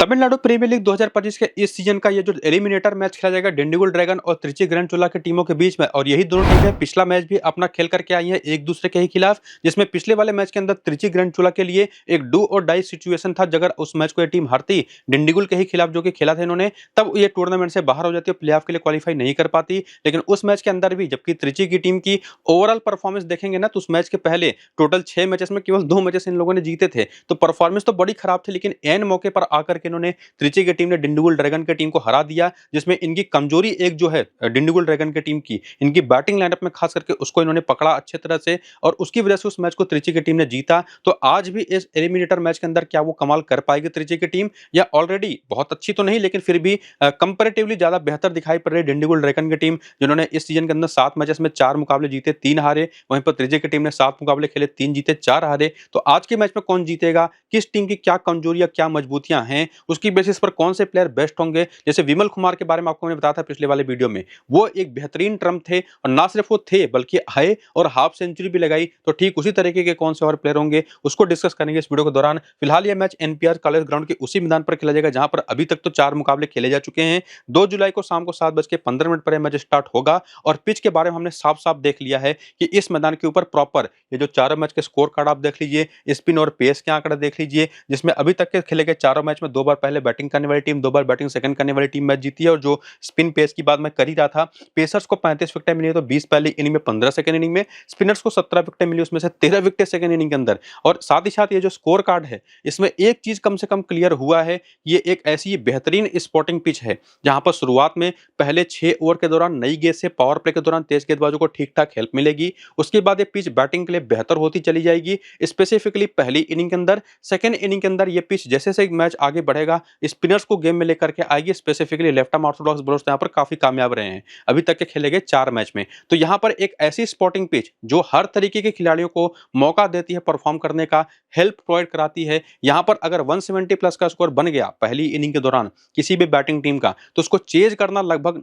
Tamil Nadu premiere league 2025 के इस season का ये जो एलिमिनेटर मैच खेला जाएगा डिंडीगुल ड्रैगन और त्रिची ग्रैंड चोला की टीमों के बीच में, और यही दोनों टीमें पिछला मैच भी अपना खेल करके आई हैं एक दूसरे के ही खिलाफ, जिसमें पिछले वाले मैच के अंदर त्रिची ग्रैंड चोला के लिए एक डू और डाई सिचुएशन था। अगर उस मैच को ये टीम हारती डिंडीगुल के ही खिलाफ जो कि खेला था इन्होंने, तब ये टूर्नामेंट से बाहर हो जाती है, प्ले ऑफ के लिए क्वालिफाई नहीं कर पाती। लेकिन उस मैच के अंदर भी जबकि त्रिची की टीम की ओवरऑल परफॉर्मेंस देखेंगे ना, तो उस मैच के पहले टोटल 6 मैचेस में केवल 2 मैचेस इन लोगों ने जीते थे, तो परफॉर्मेंस तो बड़ी खराब थी। लेकिन एन मौके पर आकर के इन्होंने त्रिची की टीम ने डिंडीगुल ड्रैगन की टीम को हरा दिया, जिसमें इनकी कमजोरी एक जो है डिंडीगुल ड्रैगन की टीम की इनकी बैटिंग लाइनअप में खास करके उसको इन्होंने पकड़ा अच्छे तरह से, और उसकी वजह से उस मैच को त्रिची की टीम ने जीता। तो आज भी इस एलिमिनेटर मैच के अंदर क्या वो कमाल कर पाएगी त्रिची की टीम, या ऑलरेडी बहुत अच्छी तो नहीं लेकिन फिर भी कंपैरेटिवली ज्यादा बेहतर दिखाई पड़ रही है डिंडीगुल ड्रैगन की टीम, जिन्होंने इस सीजन के अंदर 7 मैचेस में 4 मुकाबले जीते 3 हारे। वहीं पर त्रिची की टीम ने 7 मुकाबले खेले 3 जीते 4 हारे। तो आज के मैच में कौन जीतेगा, किस टीम की क्या कमजोरियां क्या मजबूतियां हैं, उसकी बेसिस पर कौन से प्लेयर बेस्ट होंगे। जैसे विमल कुमार के बारे में आपको मैंने बताया था पिछले वाले वीडियो में, वो एक बेहतरीन ट्रम्प थे, और ना सिर्फ वो थे बल्कि आए और हाफ सेंचुरी भी लगाई। तो ठीक उसी तरीके के कौन से और प्लेयर होंगे उसको डिस्कस करेंगे इस वीडियो के दौरान। फिलहाल ये मैच एनपीआर कॉलेज ग्राउंड के उसी मैदान पर खेला जाएगा जहां पर अभी तक तो 4 मुकाबले खेले जा चुके हैं। 2 जुलाई को शाम को 7:15 पर मैच स्टार्ट होगा, और पिच के बारे में हमने साफ साफ देख लिया है कि इस मैदान के ऊपर प्रॉपर ये जो चारों मैच के स्कोर कार्ड आप देख लीजिए, स्पिन और पेस के आंकड़े देख लीजिए, जिसमें अभी तक के खेले गए चारों मैच में 2 बार पहले बैटिंग करने वाली टीम 2 बार बैटिंग सेकंड करने वाली टीम मैच जीती है। और जो स्पिन पेस की बात मैं कर ही रहा था, पेसर्स को 35 विकेटें मिली है, तो 20 पहली इनिंग में 15 सेकंड इनिंग में, स्पिनर्स को 17 विकेटें मिली उसमें से 13 विकेट सेकंड इनिंग के अंदर। और साथ ही साथ ये जो स्कोर कार्ड है इसमें एक चीज कम से कम क्लियर हुआ है, ये एक ऐसी बेहतरीन स्पॉटिंग पिच है जहां पर शुरुआत में पहले 6 ओवर के दौरान नई गेंद से पावर प्ले के दौरान तेज गेंदबाजों को ठीक ठाक हेल्प मिलेगी। उसके बाद ये पिच बैटिंग के लिए बेहतर होती चली जाएगी, स्पेसिफिकली पहली इनिंग के अंदर। सेकंड इनिंग के अंदर ये पिच जैसे जैसे मैच आगे बढ़ेगा स्पिनर्स को गेम में लेकर के आएगी, specifically left arm Orthodox bowlers यहाँ पर काफी कामयाब रहे हैं अभी तक के खेले गए 4 मैच में। तो यहाँ पर एक ऐसी स्पॉटिंग पिच जो हर तरीके के खिलाड़ियों को मौका देती है परफॉर्म करने का, हेल्प प्रोवाइड कराती है। यहाँ पर अगर 170 प्लस का स्कोर बन गया पहली इनिंग के दौरान किसी भी बैटिंग टीम का, तो उसको चेज करना लगभग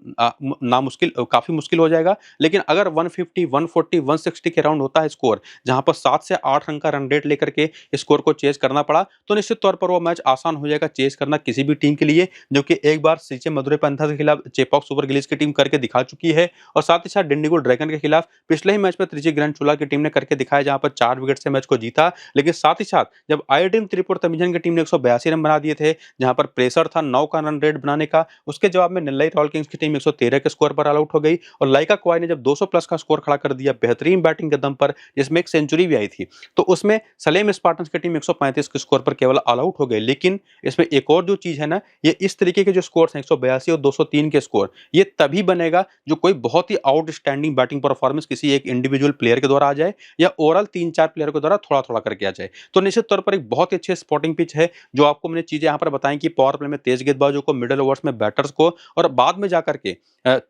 नामुश्किल काफी मुश्किल हो जाएगा। लेकिन अगर 150 140 160 के राउंड होता है स्कोर, जहां पर 7 से 8 रन का रन रेट लेकर के स्कोर को चेज करना पड़ा, तो निश्चित तौर पर वो मैच आसान हो जाएगा चेज करना किसी भी टीम के लिए, जो कि एक बार सीचे मदुरै पैंथर्स के खिलाफ चेपॉक सुपर गिल्स की टीम करके दिखा चुकी है। और साथ ही साथ डिंडीगुल ड्रैगन के खिलाफ पिछले ही मैच में त्रिची ग्रैंड चोला की टीम ने करके दिखाया, जहां पर 4 विकेट से मैच को जीता। लेकिन साथ ही साथ जब आयोडीन त्रिपुर तमिजन की टीम ने 182 रन बना दिए थे, जहां पर प्रेशर था 9 का रन रेट बनाने का, उसके जवाब में नेल्लाई रॉयल किंग्स की टीम 113 के स्कोर पर ऑल आउट हो गई। और लाइका क्वाई ने जब 200 प्लस का स्कोर खड़ा कर दिया बेहतरीन बैटिंग के दम पर, जिसमें एक सेंचुरी भी आई थी, तो उसमें सलेम स्पार्टन्स की टीम 135 के स्कोर पर केवल ऑल आउट हो गई। लेकिन इसमें एक और जो चीज है ना, ये इस तरीके के जो स्कोर हैं 182 और 203 के स्कोर, ये तभी बनेगा जो कोई बहुत ही आउटस्टैंडिंग बैटिंग परफॉर्मेंस किसी एक इंडिविजुअल प्लेयर के द्वारा आ जाए, या ओवरऑल 3-4 प्लेयर के द्वारा थोड़ा थोड़ा करके आ जाए। तो निश्चित तौर पर एक बहुत ही अच्छे स्पॉटिंग पिच है, जो आपको मैंने चीजें यहाँ पर बताई कि पावर प्ले में तेज गेंदबाजों को, मिडिल ओवर्स में बैटर्स को, और बाद में जाकर के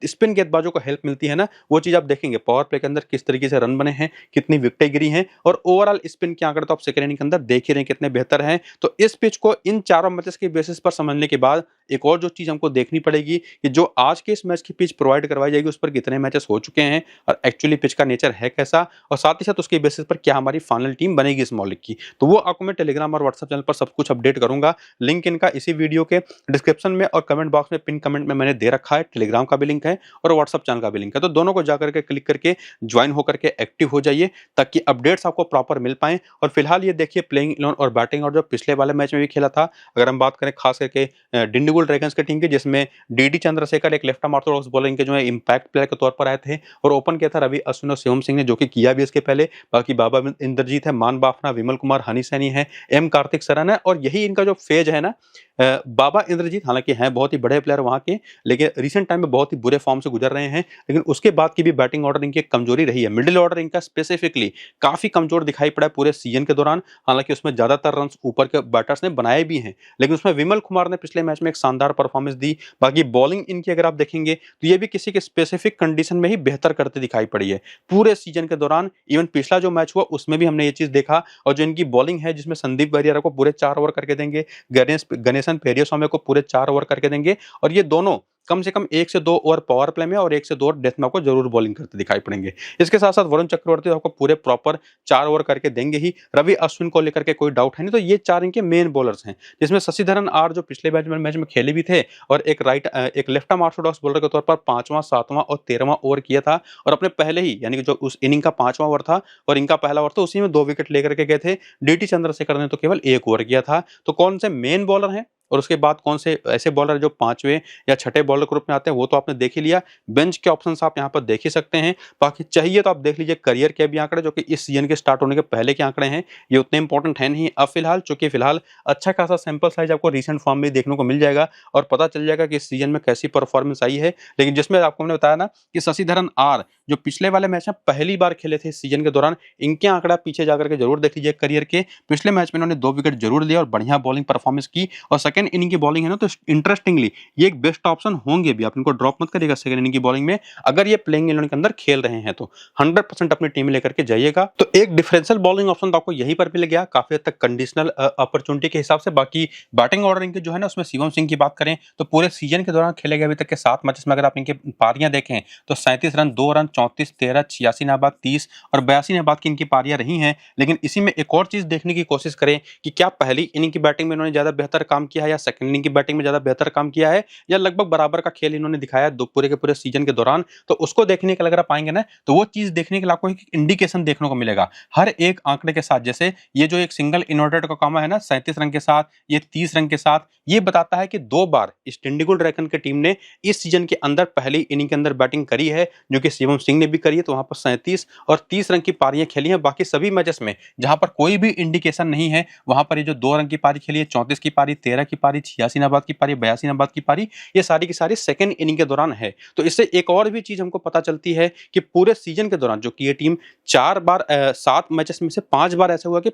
स्पिन गेंदबाजों को हेल्प मिलती है ना, वो चीज आप देखेंगे पावर प्ले के अंदर किस तरीके से रन बने हैं, कितनी विकेटें गिरी हैं, और ओवरऑल स्पिन के आंकड़े तो आप सेकेंड इनिंग के अंदर देख ही रहे हैं कितने बेहतर हैं। तो इस पिच को इन चारों मैचेस के बेसिस पर समझने के बाद एक और जो चीज हमको देखनी पड़ेगी कि जो आज के इस मैच की पिच प्रोवाइड करवाई जाएगी उस पर कितने मैचेस हो चुके हैं, और एक्चुअली पिच का नेचर है कैसा, और साथ ही साथ उसके बेसिस पर क्या हमारी फाइनल टीम बनेगी स्मॉल लीग की। तो वो आपको मैं टेलीग्राम और व्हाट्सएप चैनल पर सब कुछ अपडेट करूंगा। लिंक इनका इसी वीडियो के डिस्क्रिप्शन में और कमेंट बॉक्स में पिन कमेंट में मैंने दे रखा है। टेलीग्राम का भी लिंक है और व्हाट्सएप चैनल का भी लिंक है, तो दोनों को जाकर के क्लिक करके ज्वाइन होकर के एक्टिव हो जाइए, ताकि अपडेट्स आपको प्रॉपर मिल पाए। और फिलहाल ये देखिए प्लेइंग 11 और बैटिंग और जो पिछले वाले मैच में भी खेला था, अगर हम बात करें खास करके डिंडीगुल ड्रैगन्स की टीम की, जिसमें डीडी चंद्रशेखर एक लेफ्ट आर्म ऑर्थोडॉक्स बॉलर इनके जो है इंपैक्ट प्लेयर के तौर पर आए थे, और ओपन किया था रवि अश्विन और शिवम सिंह ने, जो कि किया भी इसके पहले। बाकी बाबा इंद्रजीत है, मान बाफना, विमल कुमार, हनी सैनी है, एम कार्तिक सरन है, और यही इनका जो फेज है ना। बाबा इंद्रजीत हालांकि हैं बहुत ही बड़े प्लेयर वहां के, लेकिन रिसेंट टाइम में बहुत ही बुरे फॉर्म से गुजर रहे हैं। लेकिन उसके बाद की भी बैटिंग ऑर्डर इनकी कमजोरी रही है, मिडिल ऑर्डर इनका स्पेसिफिकली काफी कमजोर दिखाई पड़ा है पूरे सीजन के दौरान। हालांकि उसमें ज्यादातर रन ऊपर के बैटर्स ने बनाए भी हैं, लेकिन उसमें विमल कुमार ने पिछले मैच में एक शानदार परफॉर्मेंस दी। बाकी बॉलिंग इनकी अगर आप देखेंगे तो ये भी किसी के स्पेसिफिक कंडीशन में ही बेहतर करते दिखाई पड़ी है पूरे सीजन के दौरान। इवन पिछला जो मैच हुआ उसमें भी हमने ये चीज देखा। और जो इनकी बॉलिंग है, जिसमें संदीप वरियारा को पूरे 4 ओवर करके देंगे, गणेशन पेरियोस्वामी को पूरे 4 ओवर करके देंगे, और ये दोनों कम से कम 1 से 2 ओवर पावर प्ले में और 1 से 2 ओवर डेथ में आपको जरूर बॉलिंग करते दिखाई पड़ेंगे। इसके साथ-साथ वरुण चक्रवर्ती आपको पूरे प्रॉपर 4 ओवर करके देंगे ही। रवि अश्विन को लेकर के कोई डाउट है नहीं। तो ये 4 इनके मेन बॉलर्स हैं, जिसमें शशिधरन आर जो पिछले मैच में खेले भी थे और एक लेफ्ट आर्म ऑर्थोडॉक्स बॉलर के तौर पर 5वां, 7वां और 13वां ओवर किया था और अपने पहले ही यानी कि जो उस इनिंग का 5वां ओवर था और इनका पहला ओवर था, उसी में 2 विकेट लेकर के गए थे। डीटी चंद्रशेखर ने तो केवल 1 ओवर किया था। तो कौन से मेन बॉलर हैं और उसके बाद कौन से ऐसे बॉलर जो 5वें या 6ठे बॉलर ग्रुप में आते हैं, वो तो आपने देख ही लिया। बेंच के ऑप्शंस आप यहाँ पर देख ही सकते हैं। बाकी चाहिए तो आप देख लीजिए करियर के भी आंकड़े, जो कि इस सीजन के स्टार्ट होने के पहले के आंकड़े हैं। ये उतने इंपॉर्टेंट है नहीं अब फिलहाल, चूंकि फिलहाल अच्छा खासा सैंपल साइज आपको रीसेंट फॉर्म में देखने को मिल जाएगा और पता चल जाएगा कि इस सीजन में कैसी परफॉर्मेंस आई है। लेकिन जिसमें आपको मैंने बताया ना कि शशिधरन आर जो पिछले वाले मैच में पहली बार खेले थे इस सीजन के दौरान, इनके आंकड़ा पीछे जाकर के जरूर देख लीजिए करियर के। पिछले मैच में इन्होंने 2 विकेट जरूर लिए और बढ़िया बॉलिंग परफॉर्मेंस की और सेकंड इनिंग की बॉलिंग है ना, तो इंटरेस्टिंगली ये एक बेस्ट ऑप्शन होंगे भी। आप इनको ड्रॉप मत करिएगा सेकंड इनिंग की बॉलिंग में, अगर ये प्लेइंग इलेवन के अंदर खेल रहे हैं तो 100% अपनी टीम में लेकर के जाइएगा। तो एक डिफरेंशियल बॉलिंग ऑप्शन तो आपको यहीं पर मिल गया, काफी हद तक कंडीशनल अपॉर्चुनिटी के हिसाब से। बाकी बैटिंग ऑर्डरिंग की जो है ना, उसमें शिवम सिंह की बात करें तो पूरे सीजन के दौरान खेले गए अभी तक के 7 मैचेस में अगर आप इनके पारियां देखें तो 37 रन, 2 रन, 34, 13, 86 नाबाद, 30 और 82 नाबाद की इनकी पारियां रही हैं। लेकिन इसी में एक और चीज देखने की कोशिश करें कि क्या पहली इनिंग की बैटिंग में इन्होंने ज्यादा बेहतर काम किया है या सेकंड इनिंग की बैटिंग में ज्यादा बेहतर काम किया है, या लगभग बराबर का खेल इन्होंने दिखाया पूरे के पूरे सीजन के दौरान। तो उसको देखने के लिए अगर आप आएंगे ना, तो वो चीज देखने के लिए आपको एक इंडिकेशन देखने को मिलेगा हर एक आंकड़े के साथ। जैसे ये जो एक सिंगल इन्वर्टेड का काम है ना 37 रन के साथ, ये 30 रन के साथ, ये बताता है कि 2 बार इस डिंडीगुल ड्रैगन की टीम ने इस सीजन के अंदर पहली इनिंग के अंदर बैटिंग करी है, जो कि शिवम सिंह ने भी करी है। तो वहां पर 37 और 30 रन की पारियां खेली हैं। बाकी सभी मैचेस में जहां पर कोई भी इंडिकेशन नहीं है, वहां पर ये जो 2 रन की पारी खेली है, 34 की पारी, 13 की पारी, 86 नाबाद की पारी, 82 नाबाद की पारी, ये सारी की सारी सेकंड इनिंग के दौरान है। तो इससे एक और भी चीज हमको पता चलती है कि पूरे सीजन के दौरान जो कि ये टीम 4 बार 7 मैचेस में से 5 बार ऐसा हुआ कि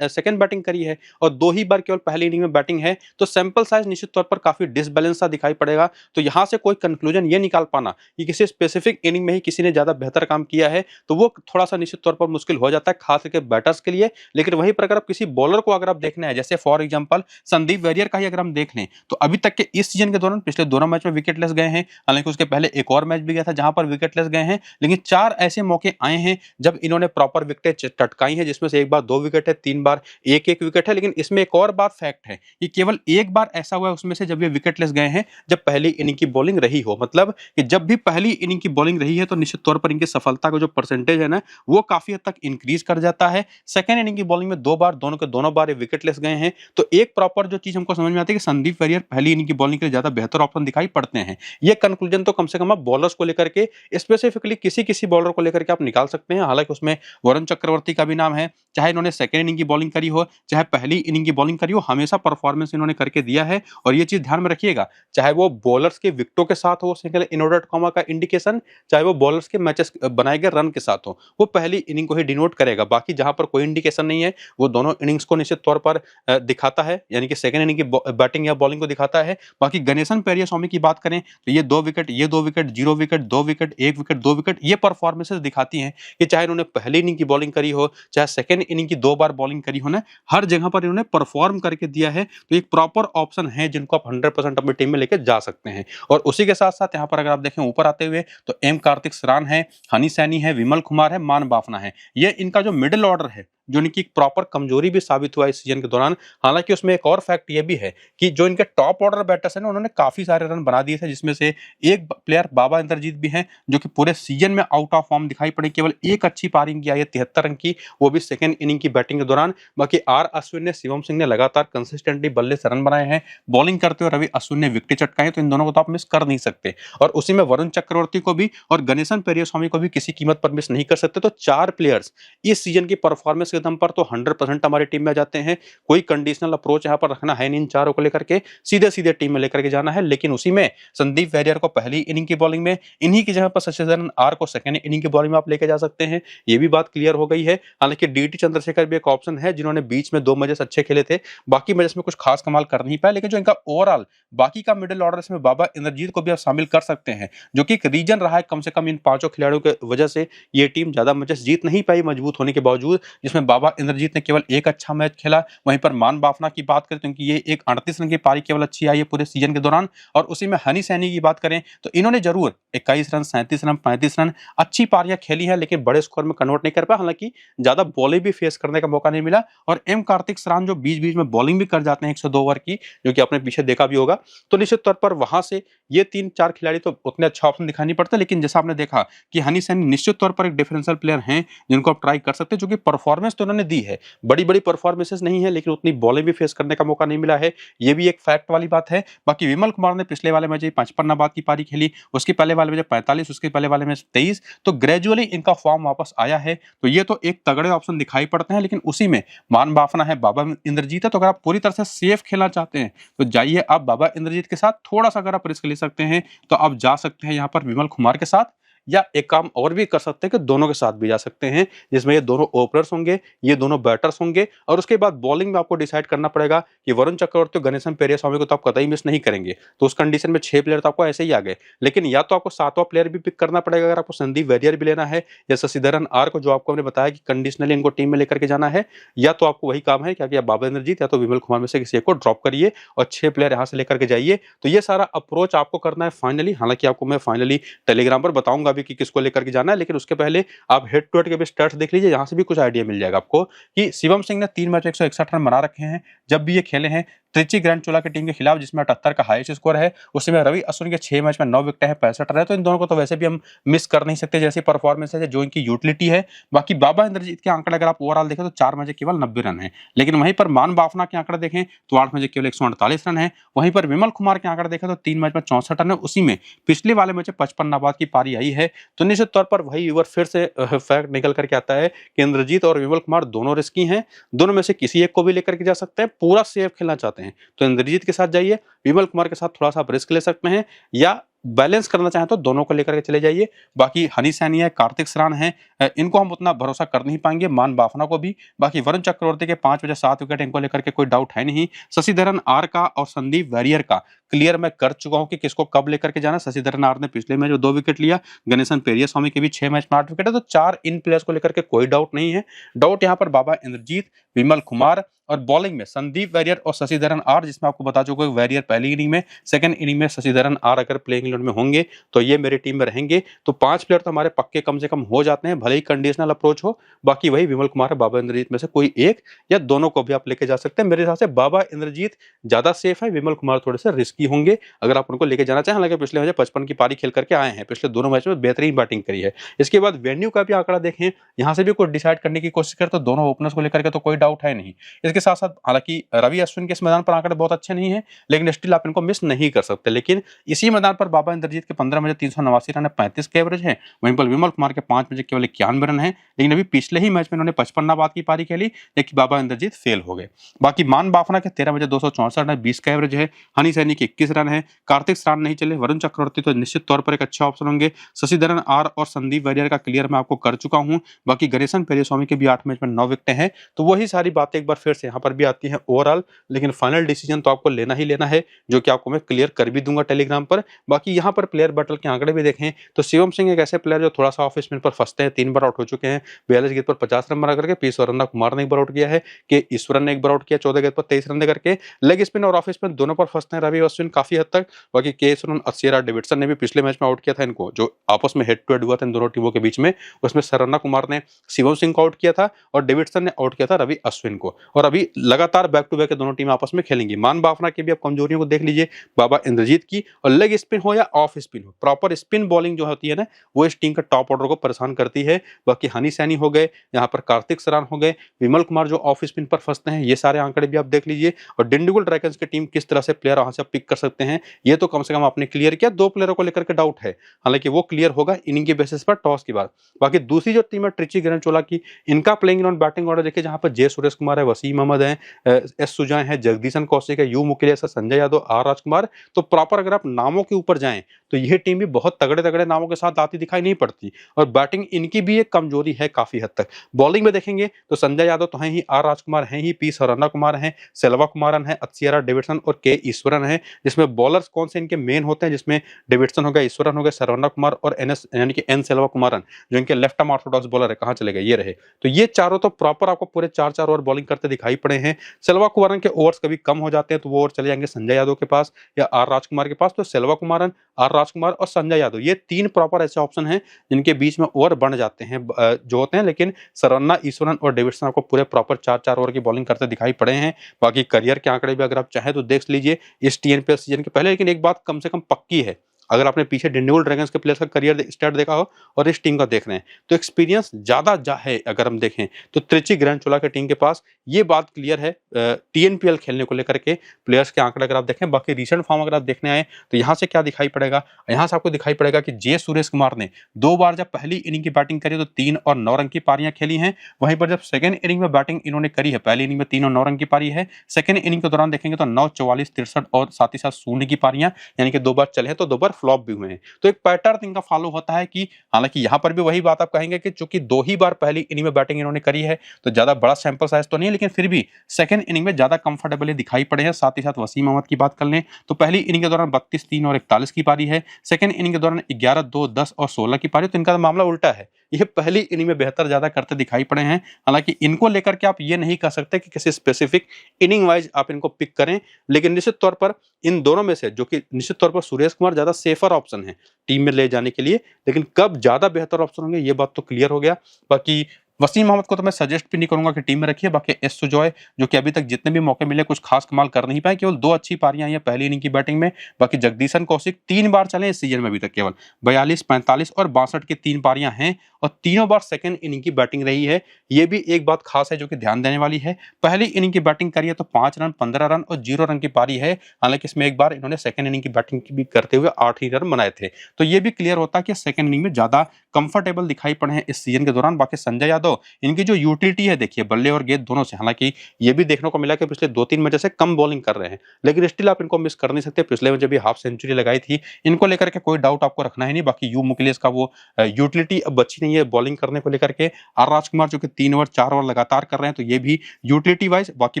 सेकंड बैटिंग करी है और 2 ही बार केवल पहली इनिंग में बैटिंग है। तो सैंपल साइज निश्चित तौर पर काफी डिसबैलेंस सा दिखाई पड़ेगा। तो यहां से कोई कंक्लूजन ये निकाल पाना कि किसी स्पेसिफिक इनिंग में ही किसी ने ज्यादा बेहतर काम किया है, तो वो थोड़ा सा निश्चित तौर पर मुश्किल हो जाता है, खास करके बैटर्स के लिए। लेकिन वहीं पर अगर आप किसी बॉलर को अगर आप देखना है, जैसे फॉर एग्जांपल संदीप वेरियर का ही अगर हम देख लें, तो अभी तक के इस सीजन के दौरान पिछले दोनों मैच में विकेटलेस गए हैं। हालांकि उसके पहले एक और मैच भी गया था जहां पर विकेटलेस गए हैं, लेकिन 4 ऐसे मौके आए हैं जब इन्होंने प्रॉपर विकेटें टटकाई हैं, जिसमें से एक बार 2 विकेट है, 3 बार 1-1 विकेट है। लेकिन इसमें एक और बात फैक्ट है कि केवल एक बार ऐसा हुआ है उसमें से जब ये विकेटलेस गए हैं जब पहली इनिंग की बॉलिंग रही हो। मतलब कि जब भी पहली इनिंग की बॉलिंग रही है तो निश्चित तौर पर इनकी सफलता का जो परसेंटेज है ना, वो काफी हद तक इंक्रीज कर जाता है। सेकंड इनिंग की बॉलिंग में 2 बार दोनों के दोनों बार विकेटलेस गए हैं। तो एक प्रॉपर जो चीज हमको समझ में आती है कि संदीप वेरियर पहली इनिंग की बॉलिंग के लिए ज्यादा बेहतर ऑप्शन दिखाई पड़ते हैं। ये कंक्लूजन तो कम से कम आप बॉलर्स को लेकर के, स्पेसिफिकली किसी किसी बॉलर को लेकर के आप निकाल सकते हैं। हालांकि उसमें वरुण चक्रवर्ती का भी नाम है, चाहे इन्होंने सेकंड इनिंग की बॉलिंग करी हो, चाहे पहली इनिंग की बॉलिंग करी हो, हमेशा परफॉर्मेंस इन्होंने करके दिया है। और ये चीज ध्यान में रखिएगा, चाहे वो बॉलर्स के विकेटों के साथ हो सिंगल इनवर्टेड कॉमा का इंडिकेशन, चाहे वो बॉलर्स के मैचेस बनाए गए रन के साथ हो, वो पहली इनिंग को ही डिनोट करेगा। बाकी जहां पर कोई इंडिकेशन नहीं है, वो दोनों इनिंग्स को निश्चित तौर पर दिखाता है, यानी कि सेकंड इनिंग की बैटिंग या बॉलिंग को दिखाता है। बाकी गणेशन पेरियास्वामी की बात करें तो ये 2 विकेट, ये 2 wicket, 0 wicket, 2 wicket, 1 wicket, 2 wicket, ये परफॉर्मेंसेस दिखाती हैं कि चाहे इन्होंने पहली इनिंग की बॉलिंग करी हो, चाहे सेकंड इनिंग की 2 बार बॉलिंग करी हो ना, हर जगह पर इन्होंने परफॉर्म करके दिया है। तो एक प्रॉपर ऑप्शन है जिनको आप 100% अपनी टीम में लेकर जा सकते हैं। और उसी के साथ साथ यहाँ पर अगर आप देखें ऊपर आते हुए तो एम कार्तिक सरान है, हनी सैनी है, विमल कुमार है, मान बाफना है। ये इनका जो मिडिल ऑर्डर है, जो इनकी प्रॉपर कमजोरी भी साबित हुआ इस सीजन के दौरान। हालांकि उसमें एक और फैक्ट ये भी है कि जो इनके टॉप ऑर्डर बैटर्स हैं ना, उन्होंने काफी सारे रन बना दिए थे, जिसमें से एक प्लेयर बाबा इंद्रजीत भी हैं जो कि पूरे सीजन में आउट ऑफ फॉर्म दिखाई पड़े। केवल एक अच्छी पारी की आई है 73 रन की, वो भी सेकंड इनिंग की बैटिंग के दौरान। बाकी आर अश्विन ने, शिवम सिंह ने लगातार कंसिस्टेंटली बल्ले से रन बनाए हैं। बॉलिंग करते हुए रवि अश्विन ने विकेट चटकाए, तो इन दोनों को तो आप मिस कर नहीं सकते। और उसी में वरुण चक्रवर्ती को भी और गणेशन पेरियास्वामी को भी किसी कीमत पर मिस नहीं कर सकते। तो 4 प्लेयर्स इस सीजन की परफॉर्मेंस के दम पर तो 100% हमारी टीम में आ जाते हैं। कोई कंडीशनल अप्रोच यहां पर रखना है नहीं, इन चारों को लेकर के सीधे सीधे टीम में लेकर के जाना है। लेकिन उसी में संदीप वेरियर को पहली इनिंग की बॉलिंग में, इन्हीं की जगह पर शशिधरन आर को सेकंड इनिंग की बॉलिंग में आप लेके जा सकते हैं। ये भी बात क्लियर हो गई है। हालांकि डीटी चंद्रशेखर भी एक ऑप्शन है, जिन्होंने बीच में 2 मैचेस अच्छे खेले थे, बाकी मैचेस में कुछ खास कमाल कर नहीं पाए। लेकिन जो इनका ओवरऑल बाकी का मिडिल ऑर्डर, इसमें बाबा इंद्रजीत को भी आप शामिल कर सकते हैं, जो कि एक रीजन रहा है कम से कम इन 5 खिलाड़ियों की वजह से ये टीम ज्यादा मैचेस जीत नहीं पाई मजबूत होने के बावजूद, जिसमें जिसमें बाबा इंद्रजीत ने केवल एक अच्छा मैच खेला। वहीं पर मान बाफना की बात करें तो इनकी ये एक 38 रन की पारी केवल अच्छी आई है पूरे सीजन के दौरान। और उसी में हनी सैनी की बात करें तो इन्होंने जरूर 21 रन, 37 रन, 35 रन अच्छी पारियां खेली हैं, लेकिन बड़े स्कोर में कन्वर्ट नहीं कर पाया। हालांकि ज्यादा बॉलिंग भी फेस करने का मौका नहीं मिला। और एम कार्तिक सरान जो बीच बीच में बॉलिंग भी कर जाते हैं 102 ओवर की, जो कि आपने पीछे देखा भी होगा, तो निश्चित तौर पर वहां से ये 3-4 खिलाड़ी तो उतने अच्छा ऑप्शन दिखाई नहीं पड़ता। लेकिन जैसा आपने देखा कि हनी सैनी निश्चित तौर पर एक डिफरेंशियल प्लेयर हैं जिनको आप ट्राई कर सकते हैं, जो कि परफॉर्मेंस तो उन्होंने दी है, बड़ी बड़ी परफॉर्मेंसेस नहीं है, लेकिन उतनी बॉलिंग भी फेस करने का मौका नहीं मिला है, ये भी एक फैक्ट वाली बात है। बाकी विमल कुमार ने पिछले वाले मैच 55 बाद की पारी खेली, उसके पहले वाले मैच 45, उसके पहले वाले मैच 23, तो ग्रेजुअली इनका फॉर्म वापस आया है। तो ये तो एक तगड़े ऑप्शन दिखाई पड़ते हैं। लेकिन उसी में मान बाफना है, बाबा इंद्रजीत है, तो अगर आप पूरी तरह से सेफ खेलना चाहते हैं तो जाइए आप बाबा इंद्रजीत के साथ। थोड़ा सा अगर आप रिस्क ले सकते हैं तो आप जा सकते हैं यहाँ पर विमल कुमार के साथ, या एक काम और भी कर सकते हैं कि दोनों के साथ भी जा सकते हैं, जिसमें ये दोनों ओपनर्स होंगे, ये दोनों बैटर्स होंगे। और उसके बाद बॉलिंग में आपको डिसाइड करना पड़ेगा कि वरुण चक्रवर्ती और गणेशन पेरियास्वामी को तो आप कतई मिस नहीं करेंगे, तो उस कंडीशन में 6 प्लेयर तो आपको ऐसे ही आ गए। लेकिन या तो आपको 7वां प्लेयर भी पिक करना पड़ेगा अगर आपको संदीप वैरियर भी लेना है, या शशिधरन आर को, जो आपको हमने बताया कि कंडीशनली इनको टीम में लेकर के जाना है, या तो आपको वही काम है कि आप बाबा इंद्रजीत या तो विमल कुमार में से किसी एक को ड्रॉप करिए और 6 प्लेयर यहाँ से लेकर के जाइए। तो ये सारा अप्रोच आपको करना है फाइनली। हालांकि आपको मैं फाइनली टेलीग्राम पर बताऊंगा भी कि किसको लेकर के जाना है, लेकिन उसके पहले आप हेड टू हेड के भी स्टैट्स देख लीजिए, यहां से भी कुछ आइडिया मिल जाएगा आपको कि शिवम सिंह ने 3 मैच 161 रन बना रखे हैं जब भी ये खेले हैं त्रिची ग्रैंड चोला की टीम के खिलाफ, जिसमें 78 का हाईएस्ट स्कोर है। उसी में रवि अश्विन के 6 मैच में 9 विकेट है, 65 रन है, तो इन दोनों को तो वैसे भी हम मिस कर नहीं सकते जैसी परफॉर्मेंस है, जो इनकी यूटिलिटी है। बाकी बाबा इंद्रजीत के आंकड़े अगर आप ओवरऑल देखें तो 4 मैच केवल 90 रन है, लेकिन वहीं पर मान बाफना के आंकड़े देखें तो 8 मैच केवल 148 रन है। वहीं पर विमल कुमार के आंकड़े देखें तो 3 मैच में 64 रन है, उसी में पिछले वाले मैच 55 नाबाद की पारी आई है। तो निश्चित तौर पर वही ओवर फिर से फैक्ट निकल करके आता है कि इंद्रजीत और विमल कुमार दोनों रिस्की हैं, दोनों में से किसी एक को भी लेकर के जा सकते हैं। पूरा सेफ खेलना चाहते हैं तो इंद्रजीत के साथ जाइए, विमल कुमार के साथ थोड़ा सा आप रिस्क ले सकते हैं, या बैलेंस करना चाहें तो दोनों को लेकर के चले जाइए। बाकी हनी सैनी है, कार्तिक सरान है, इनको हम उतना भरोसा कर नहीं पाएंगे, मान बाफना को भी। बाकी वरुण चक्रवर्ती के 5 बजे 7 विकेट, इनको लेकर के कोई डाउट है नहीं। शशिधरन आर का और संदीप वैरियर का क्लियर मैं कर चुका हूं कि किसको कब लेकर के जाना। शशिधरन आर ने पिछले मैच 2 विकेट लिया, गणेशन पेरियास्वामी के भी 6 मैच में 8 विकेट है, तो 4 इन प्लेयर्स को लेकर के कोई डाउट नहीं है। डाउट यहाँ पर बाबा इंद्रजीत, विमल कुमार, और बॉलिंग में संदीप वैरियर और शशिधरन आर, जिसमें आपको बता चुका वैरियर पहली इनिंग में, सेकंड इनिंग में शशिधरन आर अगर प्लेइंग इलेवन में होंगे तो ये मेरी टीम में रहेंगे। तो 5 प्लेयर तो हमारे पक्के कम से कम हो जाते हैं, भले ही कंडीशनल अप्रोच हो। बाकी वही विमल कुमार है, बाबा इंद्रजीत में से कोई एक या दोनों को भी आप लेके जा सकते हैं। मेरे हिसाब से बाबा इंद्रजीत ज्यादा सेफ है, विमल कुमार थोड़े से रिस्की होंगे अगर आप उनको लेके जाना चाहें। हालांकि पिछले मैच 55 की पारी खेल करके आए हैं, पिछले दोनों मैच में बेहतरीन बैटिंग करी है। इसके बाद वेन्यू का भी आंकड़ा देखें, यहाँ से भी कुछ डिसाइड करने की कोशिश करें तो दोनों ओपनर्स को लेकर के तो कोई डाउट है नहीं। इसके साथ साथ हालांकि रवि अश्विन के इस मैदान पर आंकड़े बहुत अच्छे नहीं है, लेकिन स्टिल आप इनको मिस नहीं कर सकते। लेकिन इसी मैदान पर बाबा इंद्रजीत के 15 मैच 389 रन है, 35 के एवरेज है। वहीं पर विमल कुमार के 5 मैच केवल 91 रन है, लेकिन अभी पिछले ही मैच में उन्होंने 55 बाद की पारी खेली, लेकिन बाबा इंद्रजीत फेल हो गए। बाकी मान बाफना के 13 मैच 264 रन है, 20 का एवरेज है। हनी सैनी के 21 रन है, कार्तिक सरान नहीं चले, वरुण चक्रवर्ती तो निश्चित तौर पर एक अच्छा ऑप्शन होंगे। शशिधरन आर और संदीप वैरियर का क्लियर मैं आपको कर चुका हूं। बाकी गणेशन पेरियास्वामी के भी 8 मैच में 9 विकेट हैं। तो वही सारी बातें एक बार फिर से यहाँ पर भी आती है ओवरऑल, लेकिन फाइनल डिसीजन तो आपको लेना ही लेना है, जो कि आपको मैं क्लियर कर भी दूंगा टेलीग्राम पर। बाकी यहाँ पर प्लेयर बैटल के आंकड़े भी देखें तो शिवम सिंह एक ऐसे प्लेयर जो थोड़ा सा ऑफ स्पिन पर फंसते हैं, 3 बार आउट हो चुके हैं, 42 गेंद पर 50 रन बना करके। पी स्वरंदा कुमार ने 1 बार आउट किया है, के ईश्वरन ने 1 बार आउट किया 14 गेंद पर 23 रन करके। लेग स्पिन और ऑफ स्पिन दोनों पर फंसते हैं रवि अश्विन काफी हद तक। बाकी के ईश्वरन, अक्षरा डेविडसन ने भी पिछले मैच में आउट किया था इनको, जो आपस में हेड टू हेड हुआ था इन दोनों टीमों के बीच में। उसमें सरन्ना कुमार ने शिवम सिंह को आउट किया था और डेविडसन ने आउट किया था रवि अश्विन को। और अभी लगातार बैक टू बैक दोनों टीम आपस में खेलेंगी। मान बाफना की भी आप कमजोरियों को देख लीजिए, बाबा इंद्रजीत की, और लेग स्पिन हो या ऑफ स्पिन हो, प्रॉपर स्पिन बॉलिंग जो होती है ना, वो इस टीम का टॉप ऑर्डर को परेशान करती है। बाकी हनी सैनी हो गए, यहाँ पर कार्तिक सरान हो गए, विमल कुमार जो ऑफ स्पिन पर फंसते हैं, ये सारे आंकड़े भी आप देख लीजिए। और डिंडीगुल ड्रैगन्स की टीम किस तरह से प्लेयर वहां से आप पिक कर सकते हैं, ये तो कम से कम आपने क्लियर किया। 2 प्लेयरों को लेकर के डाउट है, हालांकि वो क्लियर होगा इनिंग के बेसिस पर टॉस के बाद। बाकी दूसरी जो टीम है ट्रिची ग्रैंड चोला की, इनका प्लेइंग इलेवन बैटिंग ऑर्डर देखिए, जहां पर जे सुरेश कुमार है, वसीम अहमद है, एस सुजाय है, जगदीशन कौशिक है, यू मुकेलिया, संजय यादव, आर राजकुमार। तो प्रॉपर अगर आप नामों के ऊपर जाएं तो यह टीम भी बहुत तगड़े तगड़े नामों के साथ आती दिखाई नहीं पड़ती, और बैटिंग इनकी भी एक कमजोरी है काफी हद तक। बॉलिंग में देखेंगे तो संजय यादव तो हैं ही, आर राजकुमार हैं ही, पी स्वरन्ना कुमार हैं, सेल्वा कुमारन है, अक्षरा डेविडसन और के ईश्वरन है। जिसमें बॉलर्स कौन से इनके मेन होते हैं, जिसमें डेविडसन हो गया, ईश्वरन हो गया, सरवना कुमार और एनएस यानी कि एन सेल्वा कुमारन जो इनके लेफ्ट आर्म ऑर्थोडॉक्स बॉलर है, कहां चले गए, ये रहे। तो ये चारों तो प्रॉपर आपको पूरे 4-4 ओवर बॉलिंग करते दिखाई पड़े हैं। सेल्वा कुमारन के ओवर्स कभी कम हो जाते हैं तो वो ओवर चले जाएंगे संजय यादव के पास या आर राजकुमार के पास। तो सेल्वा कुमारन, आर राजकुमार और संजय यादव, ये 3 प्रॉपर ऐसे ऑप्शन हैं जिनके बीच में ओवर बन जाते हैं जो होते हैं। लेकिन सरवना, ईश्वरन और डेविडसन आपको पूरे प्रॉपर 4-4 ओवर की बॉलिंग करते दिखाई पड़े हैं। बाकी करियर के आंकड़े भी अगर आप चाहें तो देख लीजिए इस टीएनपीएल सीजन के पहले। लेकिन एक बात कम से कम पक्की है, अगर आपने पीछे डिंडीगुल ड्रैगन्स के प्लेयर्स का करियर स्टार्ट देखा हो और इस टीम का देख रहे हैं तो एक्सपीरियंस ज्यादा है। अगर हम देखें तो त्रिची ग्रैंडचोला के टीम के पास ये बात क्लियर है टीएनपीएल खेलने को लेकर के प्लेयर्स के आंकड़े अगर आप देखें। बाकी रिसेंट फॉर्म अगर आप देखने आए तो यहाँ से क्या दिखाई पड़ेगा, यहाँ से आपको दिखाई पड़ेगा कि जे सुरेश कुमार ने 2 बार जब पहली इनिंग की बैटिंग करी तो 3 और 9 रन की पारियां खेली हैं। वहीं पर जब सेकंड इनिंग में बैटिंग इन्होंने करी है, पहली इनिंग में 3 और 9 रन की पारी है, सेकंड इनिंग के दौरान देखेंगे तो 9, 44, 63 और साथ ही साथ 0 की पारियां, यानी कि 2 बार चले हैं तो 2 बार फ्लॉप भी हुए हैं। तो एक पैटर्न इनका फॉलो होता है कि हालांकि यहां पर भी वही बात आप कहेंगे कि चूंकि 2 ही बार पहली इनिंग में बैटिंग इन्होंने करी है तो ज्यादा बड़ा सैंपल साइज तो नहीं है, लेकिन फिर भी सेकंड इनिंग में ज्यादा कंफर्टेबली दिखाई पड़े हैं। साथ ही साथ वसीम अहमद की बात कर लें तो पहली इनिंग के दौरान 32, 3 और 41 की पारी है, सेकंड इनिंग के दौरान 11, 2, 10 और 16 की पारी। तो इनका मामला उल्टा है, ये पहली इनिंग में बेहतर ज्यादा करते दिखाई पड़े हैं। हालांकि इनको लेकर के आप ये नहीं कह सकते कि किसी स्पेसिफिक इनिंग वाइज आप इनको पिक करें, लेकिन निश्चित तौर पर इन दोनों में से जो कि निश्चित तौर पर सुरेश कुमार ज्यादा सेफर ऑप्शन है टीम में ले जाने के लिए, लेकिन कब ज्यादा बेहतर ऑप्शन होंगे ये बात तो क्लियर हो गया। बाकी वसीम अहमद को तो मैं सजेस्ट भी नहीं करूंगा कि टीम में रखिए। बाकी एस सुजॉय जो कि अभी तक जितने भी मौके मिले कुछ खास कमाल कर नहीं पाए, केवल 2 अच्छी पारियां आई हैं पहली इनिंग की बैटिंग में। बाकी जगदीशन कौशिक 3 बार चले इस सीजन में अभी तक, केवल 42, 45 और 62 की 3 पारियां हैं और तीनों बार सेकंड इनिंग की बैटिंग रही है। ये भी एक बात खास है जो कि ध्यान देने वाली है। पहली इनिंग की बैटिंग करी है तो 5 रन, 15 रन और 0 रन की पारी है। हालांकि इसमें एक बार इन्होंने सेकंड इनिंग की बैटिंग भी करते हुए 8 ही रन बनाए थे। तो ये भी क्लियर होता है कि सेकंड इनिंग में ज्यादा कंफर्टेबल दिखाई पड़े हैं इस सीजन के दौरान। बाकी संजय यादव, इनकी जो यूटिलिटी है देखिए बल्ले और गेंद दोनों से, हालांकि ये भी देखने को मिला कि पिछले 2-3 मैचों से कम बॉलिंग कर रहे हैं, लेकिन स्टिल आप इनको मिस कर नहीं सकते। पिछले में जब भी हाफ सेंचुरी लगाई थी, इनको लेकर के कोई डाउट आपको रखना ही नहीं। बाकी यू मुकेश का वो यूटिलिटी अब बची नहीं है बॉलिंग करने को लेकर के। आर राजकुमार जो कि 3 ओवर 4 ओवर लगातार कर रहे हैं तो ये भी यूटिलिटी वाइज बाकी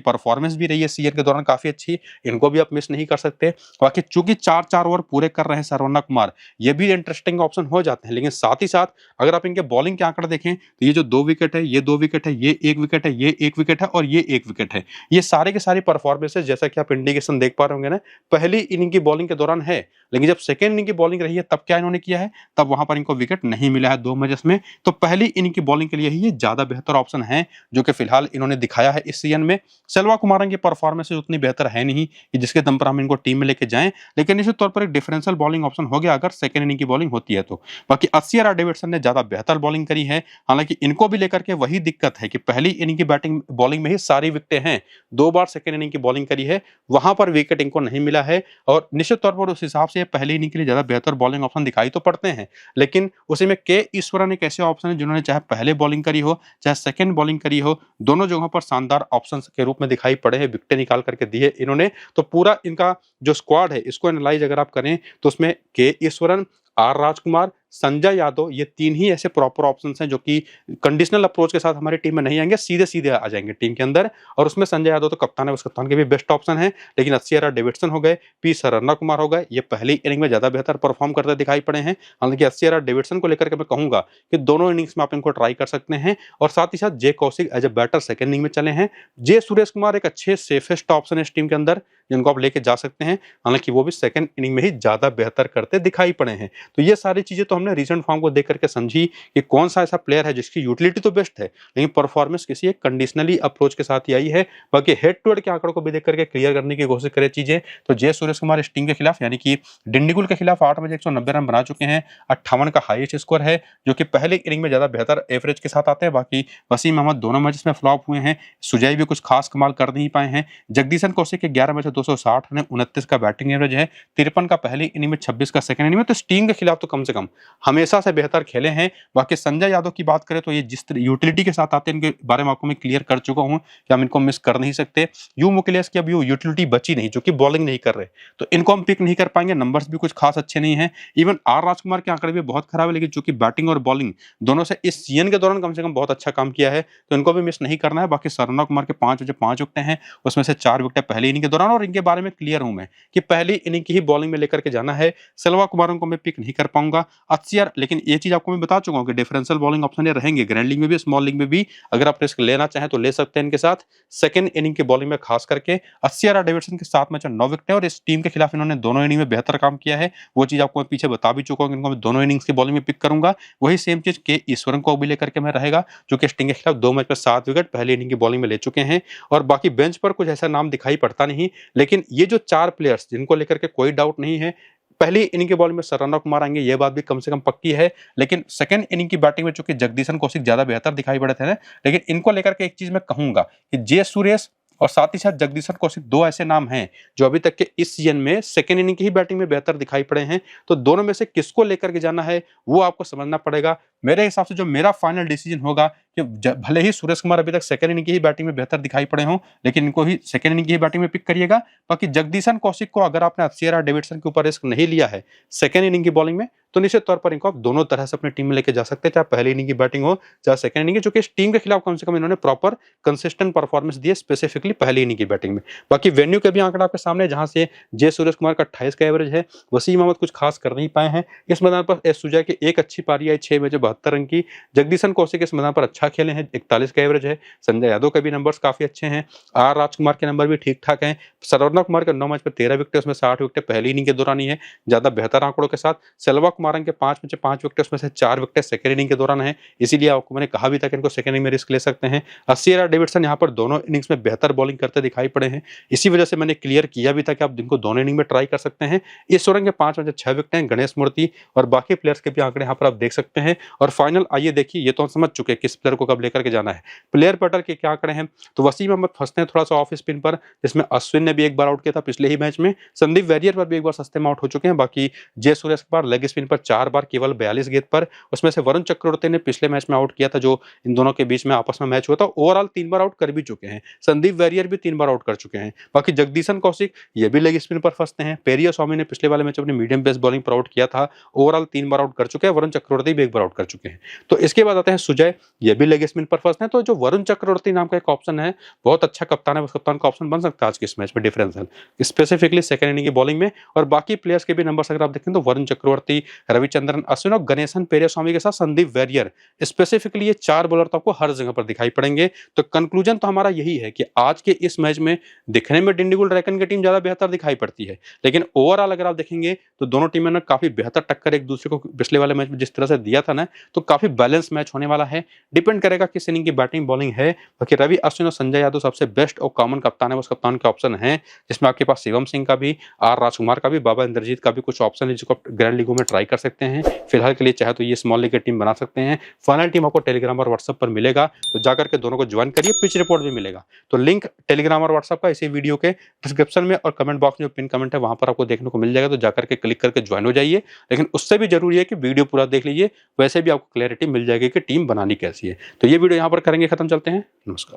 परफॉर्मेंस भी रही है सीजन के दौरान काफी अच्छी, इनको भी आप मिस नहीं कर सकते। बाकी चूंकि 4-4 ओवर पूरे कर रहे हैं सरवना कुमार, ये भी इंटरेस्टिंग ऑप्शन हो जाते हैं। लेकिन साथ ही साथ अगर आप इनके बॉलिंग के आंकड़े देखें तो ये जो 2 विकेट है, ये 2 विकेट है, ये 1 विकेट है, ये 1 विकेट है और ये 1 विकेट है, ये सारे के सारे परफॉर्मेंसेस जैसा कि आप इंडिकेशन देख पा रहे होंगे ना, पहली इनिंग की बॉलिंग के दौरान है। लेकिन जब सेकंड इनिंग की बॉलिंग रही है तब क्या इन्होंने किया है, तब वहां पर इनको विकेट नहीं मिला है 2 मैचेस में। तो पहली इनिंग की बॉलिंग के लिए ही ये ज्यादा बेहतर ऑप्शन है जो कि फिलहाल इन्होंने दिखाया है इस सीजन में। सेल्वा कुमारन की परफॉर्मेंस उतनी बेहतर है नहीं कि जिसके दम पर हम इनको टीम में लेके जाएं, लेकिन निश्चित तौर पर एक डिफरेंशियल बॉलिंग ऑप्शन हो गया अगर सेकंड इनिंग की बॉलिंग होती है तो। बाकी अस्सिया डेविडसन ने ज्यादा बेहतर बॉलिंग करी है, हालांकि इनको भी लेकर के वही दिक्कत है कि पहली इनिंग की बैटिंग बॉलिंग में ही सारी विकेटें हैं, 2 बार सेकंड इनिंग की बॉलिंग करी है, वहां पर विकेट इनको नहीं मिला है। और निश्चित तौर पर उस हिसाब से पहली इनिंग के लिए ज्यादा बेहतर बॉलिंग ऑप्शन दिखाई तो पड़ते हैं, लेकिन उसी में के ईश्वरन एक ऐसे ऑप्शन है जिन्होंने चाहे पहले बॉलिंग करी हो चाहे सेकंड बॉलिंग करी हो, दोनों जगहों पर शानदार ऑप्शन के रूप में दिखाई पड़े हैं, विकेटें निकाल करके दी है इन्होंने। तो पूरा इनका जो स्क्वाड है इसको एनालाइज अगर आप करें तो उसमें के ईश्वरन, आर राजकुमार, संजय यादव, ये 3 ही ऐसे प्रॉपर ऑप्शंस हैं जो कि कंडीशनल अप्रोच के साथ हमारी टीम में नहीं आएंगे, सीधे सीधे आ जाएंगे टीम के अंदर। और उसमें संजय यादव तो कप्तान है, उस कप्तान के भी बेस्ट ऑप्शन है। लेकिन अस्सिया डेविडसन हो गए, पी सरवना कुमार हो गए, ये पहली इनिंग में ज्यादा बेहतर परफॉर्म करते दिखाई पड़े हैं। हालांकि अस्सिया डेविडसन को लेकर के मैं कहूंगा कि दोनों इनिंग्स में आप इनको ट्राई कर सकते हैं। और साथ ही साथ J Kaushik as a batter second inning में चले हैं। जे सुरेश कुमार एक अच्छे सेफेस्ट ऑप्शन है इस टीम के अंदर जिनको आप लेके जा सकते हैं, हालांकि वो भी सेकंड इनिंग में ही ज्यादा बेहतर करते दिखाई पड़े हैं। तो ये सारी चीजें तो हमने रीसेंट फॉर्म को देख करके समझी कि कौन सा ऐसा प्लेयर है जिसकी यूटिलिटी तो बेस्ट है लेकिन परफॉर्मेंस किसी एक कंडीशनली अप्रोच के साथ ही आई है। बाकी हेड टू हेड के आंकड़ों को भी देख करके क्लियर करने की कोशिश करें चीजें, तो जय सुरेश कुमार इस टीम के खिलाफ यानी कि डिंडीगुल के खिलाफ 8 मैच 190 रन बना चुके हैं, 58 का हाईएस्ट स्कोर है जो कि पहले इनिंग में ज्यादा बेहतर एवरेज के साथ आते हैं। बाकी वसीम अहमद दोनों मैचेस में फ्लॉप हुए हैं, सुजय भी कुछ खास कमाल कर नहीं पाए हैं। जगदीशन कौशिक के 11 मैच 260 रन, 29 का बैटिंग एवरेज है, 53 का पहली इनिंग में, 26 का सेकंड इनिंग में। तो इस टीम के खिलाफ तो कम से कम हमेशा से बेहतर खेले हैं। बाकी संजय यादव की बात करें तो ये जिस यूटिलिटी के साथ आते हैं इनके बारे में आपको मैं क्लियर कर चुका हूं कि हम इनको मिस कर नहीं सकते। यू मुकेलेस की अब यूटिलिटी बची नहीं, जो कि बॉलिंग नहीं कर रहे, तो इनको हम पिक नहीं कर पाएंगे। नंबर्स भी कुछ खास अच्छे नहीं है। इवन आर राजकुमार के आंकड़े भी बहुत खराब है, लेकिन चूंकि बैटिंग और बॉलिंग दोनों से इस सीजन के दौरान कम से कम बहुत अच्छा काम किया है, तो इनको भी मिस नहीं करना है। बाकी सरवना कुमार के 5 विकेट हैं, उसमें से 4 विकेट पहली इनिंग के दौरान, और इनके बारे में क्लियर हूं मैं कि पहली इनिंग की ही बॉलिंग में लेकर के जाना है। सेल्वा कुमार को मैं पिक नहीं कर पाऊंगा। अक्षर, लेकिन ये चीज आपको मैं बता चुका हूं कि डिफरेंशियल बॉलिंग ऑप्शन रहेंगे ग्रैंड लीग में भी, स्मॉल लीग में भी। अगर आप रिस्क लेना चाहें तो ले सकते हैं इनके साथ। सेकंड इनिंग की बॉलिंग में खास करके अक्षर डेविडसन के 7 मैच 9 विकेट, और इस टीम के खिलाफ इन्होंने दोनों इनिंग में बेहतर काम किया है। वो चीज आपको मैं पीछे बता भी चुका हूं कि इनको मैं दोनों इनिंग्स की बॉलिंग में पिक करूंगा। वही सेम चीज के ईश्वरन को भी लेकर के मैं रहेगा, जो कि स्टिंग के खिलाफ 2 मैच में 7 विकेट पहली इनिंग की बॉलिंग में ले चुके हैं। और बाकी बेंच पर कुछ ऐसा नाम दिखाई पड़ता नहीं, लेकिन ये जो 4 प्लेयर्स जिनको लेकर के कोई डाउट नहीं है, पहली इनिंग की बॉलिंग में सरवना कुमार आएंगे, ये बात भी कम से कम पक्की है। लेकिन सेकंड इनिंग की बैटिंग में चूंकि जगदीशन कौशिक ज्यादा बेहतर दिखाई पड़े थे ना, लेकिन इनको लेकर के एक चीज मैं कहूंगा कि जे सुरेश और साथ ही साथ जगदीशन कौशिक 2 ऐसे नाम हैं जो अभी तक के इस सीजन में सेकंड इनिंग की ही बैटिंग में बेहतर दिखाई पड़े हैं। तो दोनों में से किसको लेकर के जाना है वो आपको समझना पड़ेगा। मेरे हिसाब से जो मेरा फाइनल डिसीजन होगा कि भले ही सुरेश कुमार अभी तक सेकंड इनिंग की ही बैटिंग में बेहतर दिखाई पड़े हों, लेकिन इनको ही सेकंड इनिंग की ही बैटिंग में पिक करिएगा। बाकी जगदीशन कौशिक को अगर आपने अक्षर डेविडसन के ऊपर रिस्क नहीं लिया है सेकंड इनिंग की बॉलिंग में, तो निश्चित तौर पर इनको आप दोनों तरह से अपनी टीम में लेके जा सकते हैं, चाहे पहली इनिंग की बैटिंग हो चाहे सेकंड इनिंग की, जो कि इस टीम के खिलाफ कम से कम इन्होंने प्रॉपर कंसिस्टेंट परफॉर्मेंस दी है, स्पेसिफिकली पहली इनिंग की बैटिंग में। बाकी वेन्यू के भी आंकड़ा आपके सामने, जहां से जे सूरज कुमार का 28 का एवरेज है, वसीम अहमद कुछ खास कर नहीं पाए हैं इस मैदान पर। एस सुजय की एक अच्छी पारी आई 6 मैच 72 रन की। जगदीशन कौशिक इस मैदान पर अच्छा खेले हैं, 41 का एवरेज है। संजय यादव के भी नंबर्स काफी अच्छे हैं, आर राजकुमार के नंबर भी ठीक ठाक हैं। सरवना कुमार के 9 मैच पर 13 विकेट, उसमें 60 विकेट पहली इनिंग के दौरान ही है, ज्यादा बेहतर आंकड़ों के साथ। सेल्वा कुमार के 5 मैच 5 विकेट, उसमें से 4 विकेट सेकंड इनिंग के दौरान है, इसीलिए आपको मैंने कहा भी था कि इनको सेकंड इनिंग में रिस्क ले सकते हैं। अक्षर डेविडसन यहाँ पर दोनों इनिंग्स में बेहतर बॉलिंग करते दिखाई पड़े हैं, इसी वजह से मैंने क्लियर किया भी था कि आप इनको दोनों इनिंग में ट्राई कर सकते हैं। ईश्वरन के 5 मैच 6 विकेट हैं, गणेश मूर्ति और बाकी प्लेयर्स के भी आंकड़े यहाँ पर आप देख सकते हैं। और फाइनल आइए देखिए, ये तो हम समझ चुके हैं किस प्लेयर को कब लेकर के जाना है। प्लेयर पेटर्न के क्या आंकड़े हैं, तो वसीम अहमद फंसते हैं थोड़ा सा ऑफ स्पिन पर, जिसमें अश्विन ने भी एक बार आउट किया था पिछले ही मैच में, संदीप वैरियर पर भी एक बार सस्ते में आउट हो चुके हैं। बाकी जय सूर्य कुमार लेग स्पिन पर 4 बार केवल 42 गेंद पर, उसमें से वरुण चक्रवर्ती ने पिछले मैच में आउट किया था जो इन दोनों के बीच में आपस में मैच हुआ था। ओवरऑल 3 बार आउट कर भी चुके हैं, संदीप वैरियर भी 3 बार आउट कर चुके हैं। बाकी जगदीशन कौशिक ये भी लेग स्पिन पर फंसते हैं। पेरिया स्वामी ने पिछले वाले मैच अपनी मीडियम पेस बॉलिंग पर आउट किया था, ओवरऑल 3 बार आउट कर चुके हैं। वरुण चक्रवर्ती भी 1 बार आउट कर चुके हैं। तो इसके बाद आते हैं सुजय, ये भी लेग स्पिन पर फंसते हैं। तो जो वरुण चक्रवर्ती नाम का एक ऑप्शन है, बहुत अच्छा कप्तान है, उस कप्तान का ऑप्शन बन सकता है आज के इस मैच में डिफरेंशियल, स्पेसिफिकली सेकंड इनिंग की बॉलिंग में। और बाकी प्लेयर्स के भी नंबर्स अगर आप देखें तो वरुण चक्रवर्ती, रविचंद्रन अश्विन और गणेशन पेरिया स्वामी के साथ संदीप वैरियर, स्पेसिफिकली ये 4 बॉलर तो आपको हर जगह पर दिखाई पड़ेंगे। तो कंक्लूजन तो हमारा यही है कि आज के इस मैच में दिखने में डिंडीगुल ड्रैगन की टीम ज्यादा बेहतर दिखाई पड़ती है, लेकिन ओवरऑल अगर आप देखेंगे तो दोनों टीमों ने काफी बेहतर टक्कर एक दूसरे को पिछले वाले मैच में जिस तरह से दिया था ना, तो काफी बैलेंस मैच होने वाला है। डिपेंड करेगा किस इनिंग की बैटिंग बॉलिंग है। बाकी रवि अश्विन और संजय यादव सबसे बेस्ट और कॉमन कप्तान है, उस कप्तान के ऑप्शन है, जिसमें आपके पास शिवम सिंह का भी, आर राजकुमार का भी, बाबा इंद्रजीत का भी कुछ ऑप्शन है जिसको आप ग्रैंड लीगों में ट्राई कर सकते हैं। फिलहाल के लिए चाहे तो ये स्मॉल लीग की टीम बना सकते हैं। फाइनल टीम आपको टेलीग्राम और व्हाट्सएप पर मिलेगा, तो जाकर के दोनों को ज्वाइन करिए। पिच रिपोर्ट भी मिलेगा, तो लिंक टेलीग्राम और व्हाट्सएप का इसी वीडियो के डिस्क्रिप्शन में और कमेंट बॉक्स में जो पिन कमेंट है वहां पर आपको देखने को मिल जाएगा, तो जाकर के क्लिक करके ज्वाइन हो जाइए। लेकिन उससे भी जरूरी है कि वीडियो पूरा देख लीजिए, वैसे भी आपको क्लैरिटी मिल जाएगी कि टीम बनानी कैसी है। तो ये वीडियो यहाँ पर करेंगे खत्म, चलते हैं, नमस्कार।